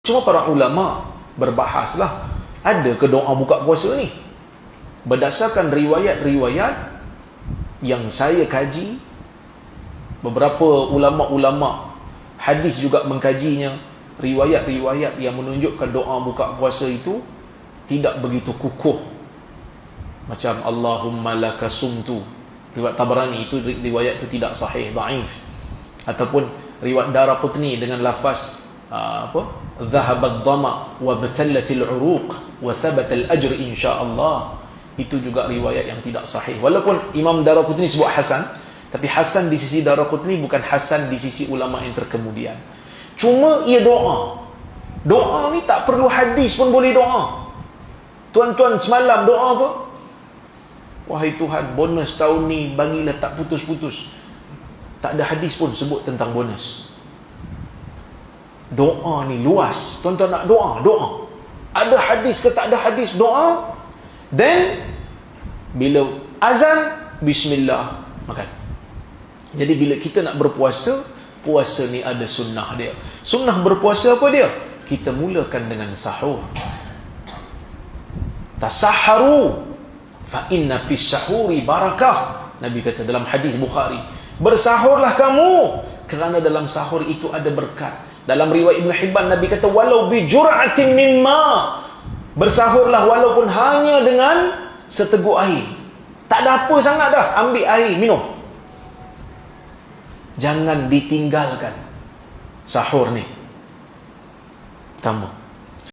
Cuma para ulama berbahaslah, ada ke doa buka puasa ni? Berdasarkan riwayat-riwayat yang saya kaji, beberapa ulama-ulama hadis juga mengkajinya, riwayat-riwayat yang menunjukkan doa buka puasa itu tidak begitu kukuh. Macam Allahumma laka sumtu, riwayat Tabarani, itu riwayat itu tidak sahih, dhaif. Ataupun riwayat Daraqutni dengan lafaz dhahabat dhama wa batallatil uruq wa thabatal ajr insyaallah, itu juga riwayat yang tidak sahih. Walaupun Imam Daraqutni sebut hasan, tapi hasan di sisi Daraqutni bukan hasan di sisi ulama yang terkemudian. Cuma ia doa. Doa ni tak perlu hadis pun boleh doa. Tuan-tuan semalam doa apa? Wahai Tuhan, bonus tahun ni bagilah tak putus-putus. Tak ada hadis pun sebut tentang bonus. Doa ni luas. Tuan-tuan nak doa, doa. Ada hadis ke tak ada hadis, doa. Then bila azan, bismillah, makan. Jadi bila kita nak berpuasa, puasa ni ada sunnah dia. Sunnah berpuasa apa dia? Kita mulakan dengan sahur. Tasahharu fa inna fis sahuri barakah. Nabi kata dalam hadis Bukhari, bersahurlah kamu kerana dalam sahur itu ada berkat. Dalam riwayat Ibn Hibban, Nabi kata walau bi jur'atin mimma, bersahurlah walaupun hanya dengan seteguk air. Tak ada apa sangat dah, ambil air minum. Jangan ditinggalkan sahur ni. Pertama.